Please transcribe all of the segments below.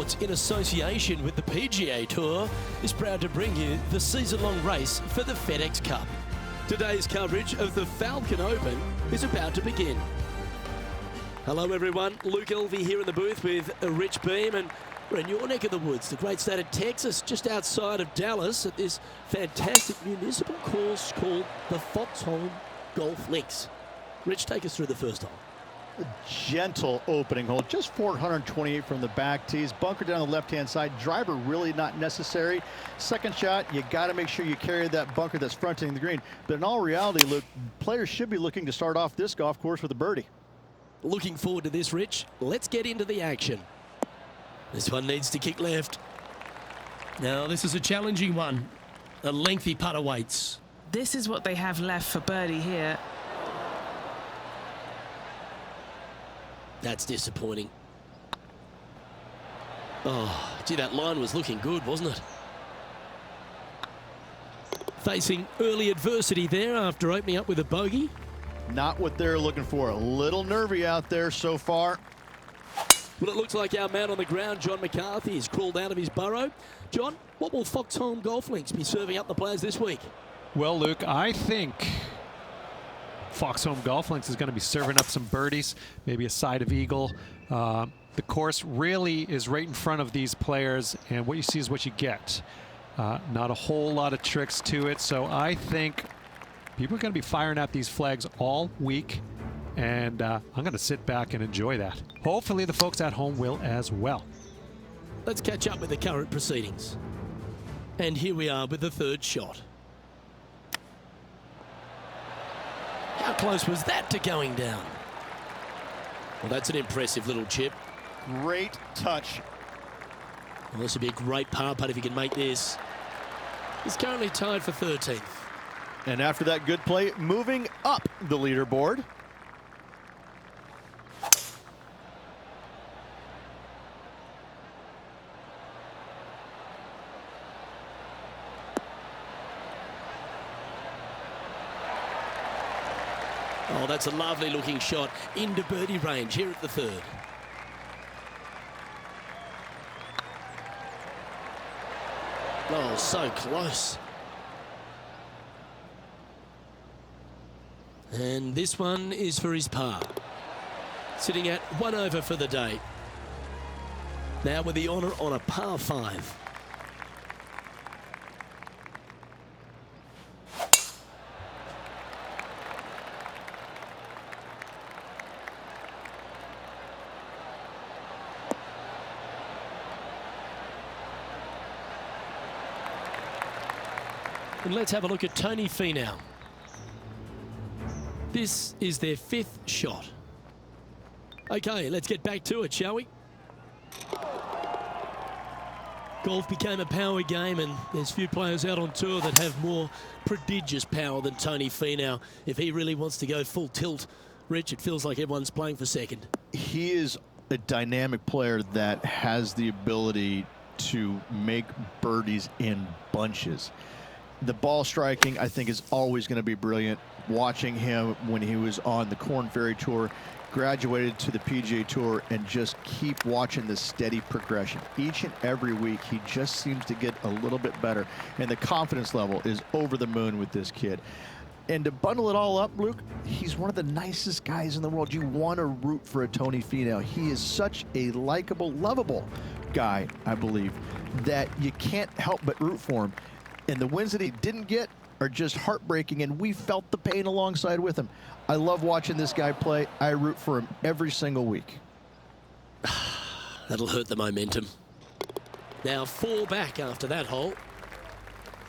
Sports, in association with the PGA Tour, is proud to bring you the season-long race for the FedEx Cup. Today's coverage of the Falcon Open is about to begin. Hello everyone, Luke Elvey here in the booth with Rich Beam, and we're in your neck of the woods, the great state of Texas, just outside of Dallas at this fantastic municipal course called the Foxhome Golf Links. Rich, take us through the first hole. A gentle opening hole, just 428 from the back tees, bunker down the left-hand side, driver really not necessary. Second shot, you got to make sure you carry that bunker that's fronting the green. But in all reality, look, players should be looking to start off this golf course with a birdie. Looking forward to this, Rich. Let's get into the action. This one needs to kick left. Now, this is a challenging one. A lengthy putt awaits. This is what they have left for birdie here. That's disappointing. Oh, gee, that line was looking good, wasn't it? Facing early adversity there after opening up with a bogey. Not what they're looking for. A little nervy out there so far. Well, it looks like our man on the ground, John McCarthy, has crawled out of his burrow. John, what will Foxhome Golf Links be serving up the players this week? Well, Luke, I think Foxhome Golf Links is going to be serving up some birdies, maybe a side of eagle. The course really is right in front of these players, and what you see is what you get. Not a whole lot of tricks to it, so I think people are going to be firing at these flags all week, and I'm going to sit back and enjoy that. Hopefully the folks at home will as well. Let's catch up with the current proceedings. And here we are with the third shot. How close was that to going down? Well, that's an impressive little chip. Great touch. Well, this would be a great par putt if he can make this. He's currently tied for 13th. And after that good play, moving up the leaderboard. Oh, that's a lovely looking shot into birdie range here at the third. Oh, so close. And this one is for his par. Sitting at 1 over for the day. Now with the honour on a par 5. And let's have a look at Tony Finau. This is their 5th shot. Okay, let's get back to it, shall we? Golf became a power game, and there's few players out on tour that have more prodigious power than Tony Finau. If he really wants to go full tilt, Rich, it feels like everyone's playing for second. He is a dynamic player that has the ability to make birdies in bunches. The ball striking, I think, is always going to be brilliant. Watching him when he was on the Korn Ferry Tour, graduated to the PGA Tour, and just keep watching the steady progression. Each and every week, he just seems to get a little bit better, and the confidence level is over the moon with this kid. And to bundle it all up, Luke, he's one of the nicest guys in the world. You want to root for a Tony Finau. He is such a likable, lovable guy, I believe, that you can't help but root for him. And the wins that he didn't get are just heartbreaking, and we felt the pain alongside with him. I love watching this guy play. I root for him every single week. That'll hurt the momentum. Now 4 back after that hole.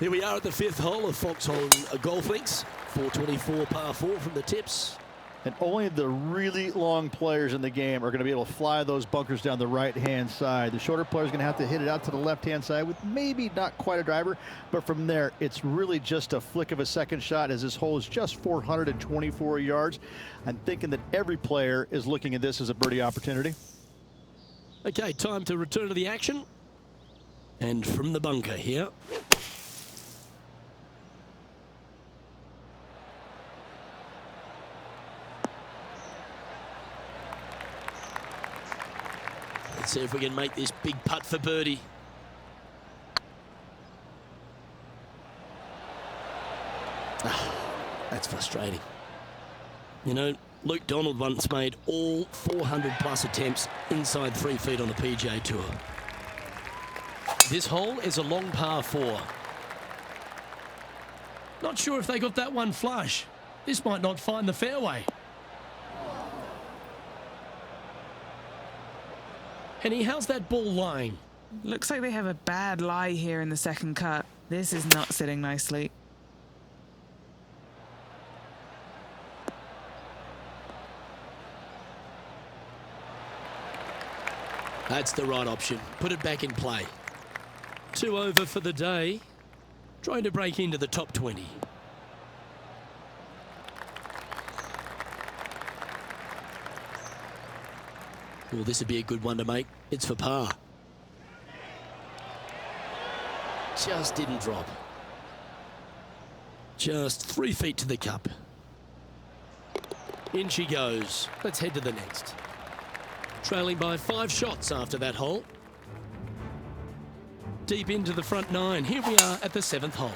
Here we are at the 5th hole of Foxhome Golf Links. 424 par 4 from the tips. And only the really long players in the game are going to be able to fly those bunkers down the right-hand side. The shorter players are going to have to hit it out to the left-hand side with maybe not quite a driver, but from there, it's really just a flick of a second shot, as this hole is just 424 yards. I'm thinking that every player is looking at this as a birdie opportunity. Okay, time to return to the action. And from the bunker here. Let's see if we can make this big putt for birdie. That's frustrating. You know, Luke Donald once made all 400-plus attempts inside 3 feet on the PGA Tour. This hole is a long par 4. Not sure if they got that one flush. This might not find the fairway. Henny, how's that ball lying? Looks like they have a bad lie here in the second cut. This is not sitting nicely. That's the right option. Put it back in play. 2 over for the day. Trying to break into the top 20. Well, this would be a good one to make. It's for par. Just didn't drop. Just 3 feet to the cup. In she goes. Let's head to the next. Trailing by 5 shots after that hole. Deep into the front 9. Here we are at the 7th hole.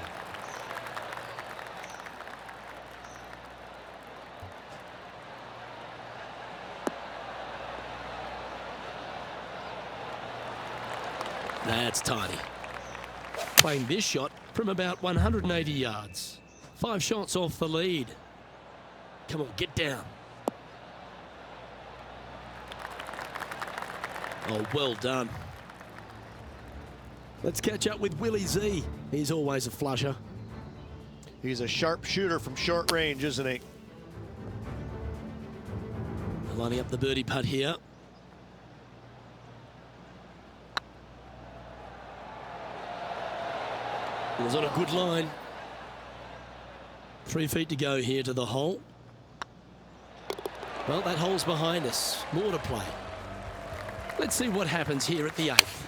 That's tiny. Playing this shot from about 180 yards. 5 shots off the lead. Come on, get down. Oh, well done. Let's catch up with Willie Z. He's always a flusher. He's a sharp shooter from short range, isn't he? Lining up the birdie putt here. It was on a good line. 3 feet to go here to the hole. Well, that hole's behind us. More to play. Let's see what happens here at the 8th.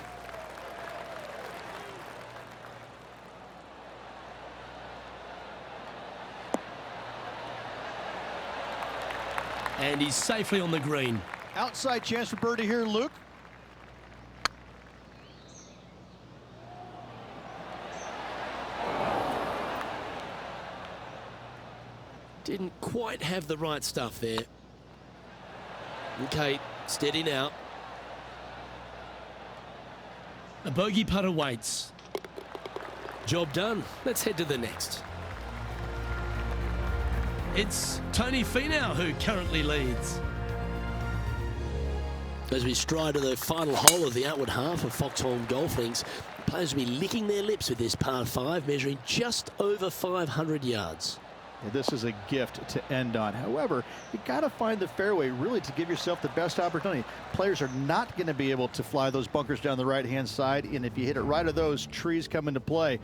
And he's safely on the green. Outside chance for birdie here, Luke. Didn't quite have the right stuff there. Okay, steady now. A bogey putt awaits. Job done. Let's head to the next. It's Tony Finau who currently leads. As we stride to the final hole of the outward half of Foxhorn Golf Links, players will be licking their lips with this par 5, measuring just over 500 yards. This is a gift to end on. However, you got to find the fairway really to give yourself the best opportunity. Players are not going to be able to fly those bunkers down the right-hand side, and if you hit it right of those, trees come into play.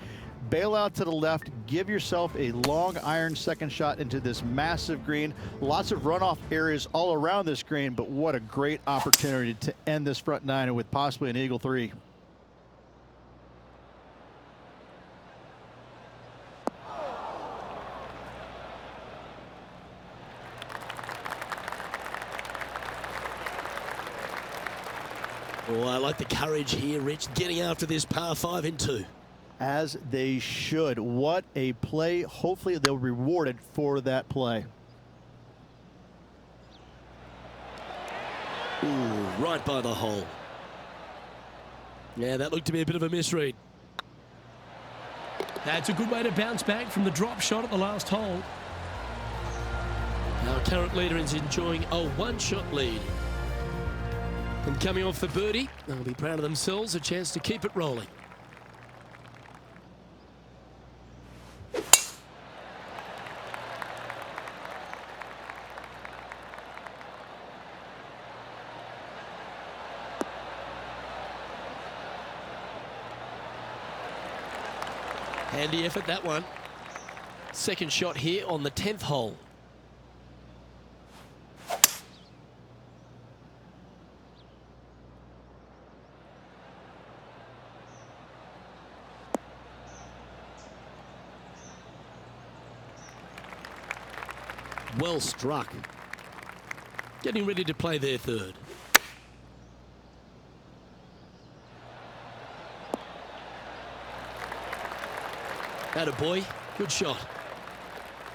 Bail out to the left, give yourself a long iron second shot into this massive green. Lots of runoff areas all around this green, but what a great opportunity to end this front 9 with possibly an eagle 3. Oh, I like the courage here, Rich, getting after this par 5 in 2. As they should. What a play. Hopefully they'll be rewarded for that play. Ooh, right by the hole. Yeah, that looked to be a bit of a misread. That's a good way to bounce back from the drop shot at the last hole. Our current leader is enjoying a 1-shot lead. And coming off the birdie, they'll be proud of themselves, a chance to keep it rolling. Handy effort, that one. Second shot here on the 10th hole. Well struck. Getting ready to play their third. Atta boy, good shot.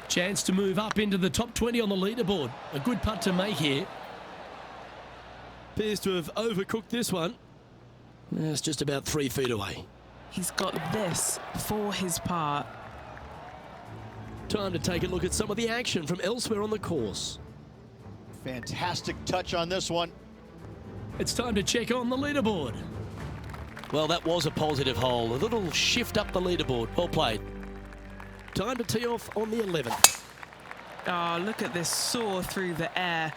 Chance to move up into the top 20 on the leaderboard. A good putt to make here. Appears to have overcooked this one. It's just about 3 feet away. He's got this for his part. Time to take a look at some of the action from elsewhere on the course. Fantastic touch on this one. It's time to check on the leaderboard. Well, that was a positive hole. A little shift up the leaderboard. Well played. Time to tee off on the 11th. Oh, look at this soar through the air.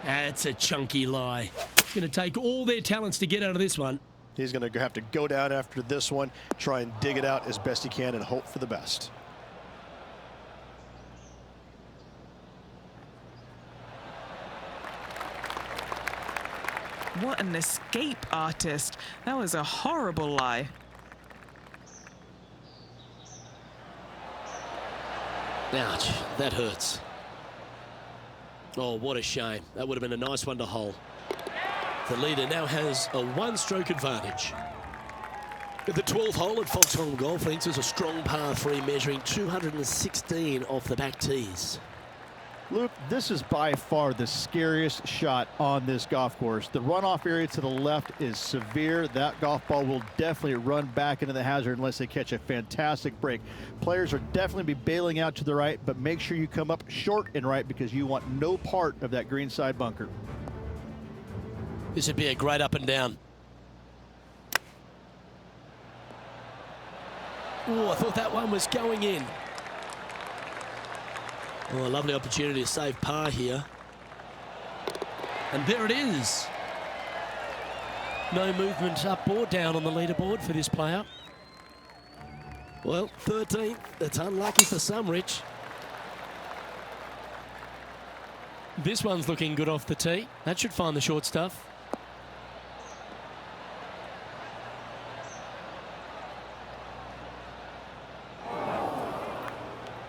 That's a chunky lie. It's going to take all their talents to get out of this one. He's going to have to go down after this one, try and dig it out as best he can and hope for the best. What an escape artist. That was a horrible lie. Ouch, that hurts. Oh, what a shame. That would have been a nice one to hole. The leader now has a 1-stroke advantage. At the 12th hole at Foxhole Golf Links is a strong par 3 measuring 216 off the back tees. Luke, this is by far the scariest shot on this golf course. The runoff area to the left is severe. That golf ball will definitely run back into the hazard unless they catch a fantastic break. Players are definitely be bailing out to the right, but make sure you come up short and right because you want no part of that green side bunker. This would be a great up and down. Oh, I thought that one was going in. Oh, a lovely opportunity to save par here. And there it is. No movement up or down on the leaderboard for this player. Well, 13th. That's unlucky for some, Rich. This one's looking good off the tee. That should find the short stuff.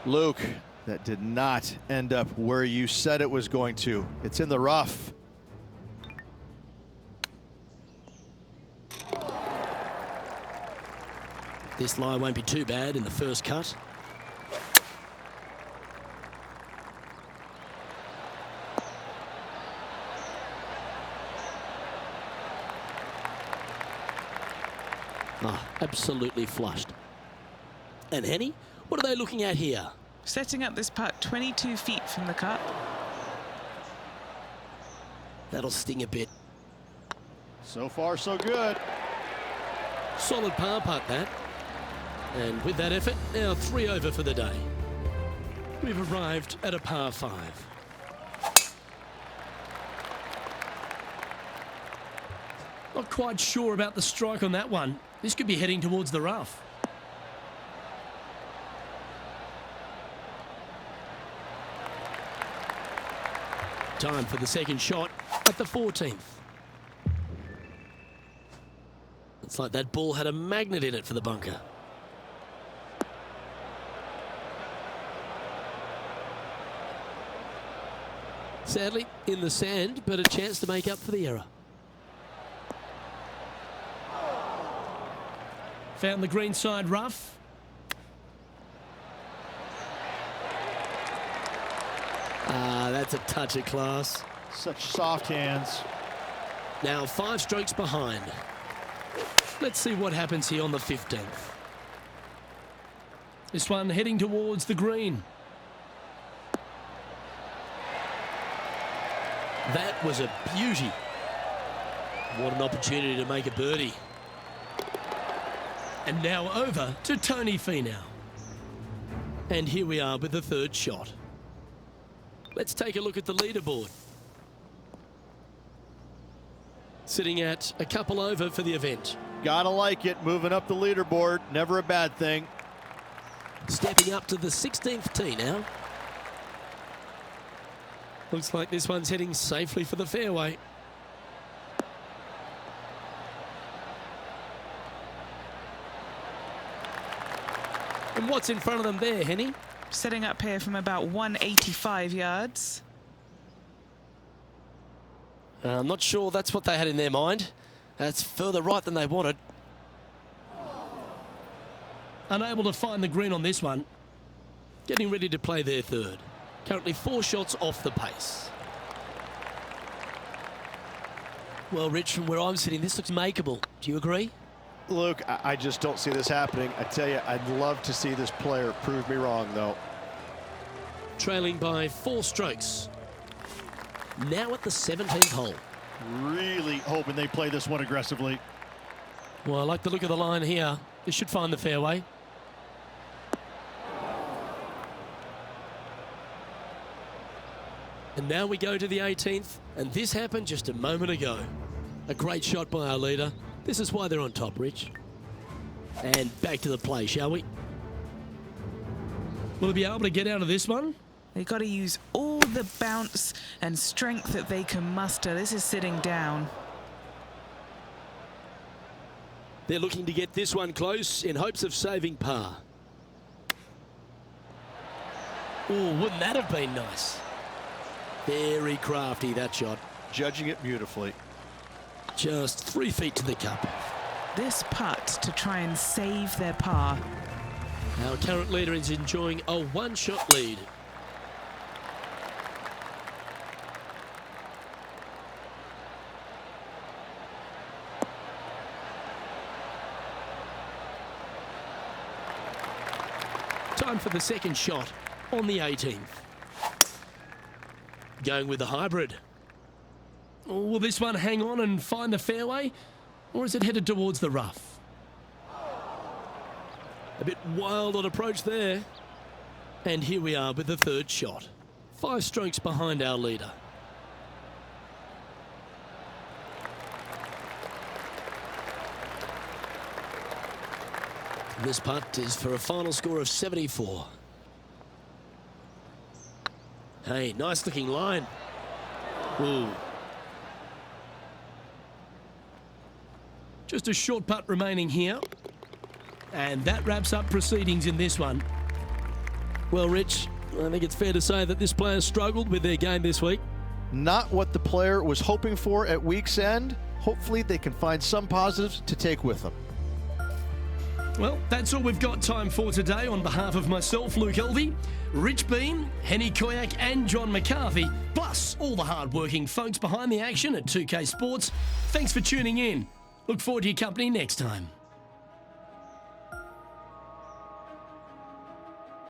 Luke, that did not end up where you said it was going to. It's in the rough. This lie won't be too bad in the first cut. Oh, absolutely flushed. And Henny, what are they looking at here? Setting up this putt 22 feet from the cup. That'll sting a bit. So far, so good. Solid par putt, that. And with that effort, now 3 over for the day. We've arrived at a par 5. Not quite sure about the strike on that one. This could be heading towards the rough. Time for the second shot at the 14th. It's like that ball had a magnet in it for the bunker. Sadly, in the sand, but a chance to make up for the error. Found the green side rough. Ah, that's a touch of class. Such soft hands. Now 5 strokes behind. Let's see what happens here on the 15th. This one heading towards the green. That was a beauty. What an opportunity to make a birdie. And now over to Tony Finau. And here we are with the third shot. Let's take a look at the leaderboard. Sitting at a couple over for the event. Gotta like it, moving up the leaderboard, never a bad thing. Stepping up to the 16th tee now. Looks like this one's heading safely for the fairway. And what's in front of them there, Henny? Setting up here from about 185 yards. I'm not sure that's what they had in their mind. That's further right than they wanted. Unable to find the green on this one. Getting ready to play their third. Currently 4 shots off the pace. Well, Rich, from where I'm sitting, this looks makeable. Do you agree? Luke, I just don't see this happening. I tell you, I'd love to see this player prove me wrong, though. Trailing by 4 strokes. Now at the 17th hole. Really hoping they play this one aggressively. Well, I like the look of the line here. This should find the fairway. And now we go to the 18th, and this happened just a moment ago. A great shot by our leader. This is why they're on top, Rich. And back to the play, shall we? Will he be able to get out of this one? They've got to use all the bounce and strength that they can muster. This is sitting down. They're looking to get this one close in hopes of saving par. Oh, wouldn't that have been nice? Very crafty, that shot. Judging it beautifully. Just 3 feet to the cup. This putt to try and save their par. Our current leader is enjoying a 1-shot lead. Time for the second shot on the 18th. Going with the hybrid. Will this one hang on and find the fairway? Or is it headed towards the rough? A bit wild on approach there. And here we are with the third shot. 5 strokes behind our leader. This putt is for a final score of 74. Hey, nice looking line. Ooh. Just a short putt remaining here. And that wraps up proceedings in this one. Well, Rich, I think it's fair to say that this player struggled with their game this week. Not what the player was hoping for at week's end. Hopefully they can find some positives to take with them. Well, that's all we've got time for today. On behalf of myself, Luke Elvey, Rich Bean, Henny Koyak and John McCarthy, plus all the hard-working folks behind the action at 2K Sports, thanks for tuning in. Look forward to your company next time.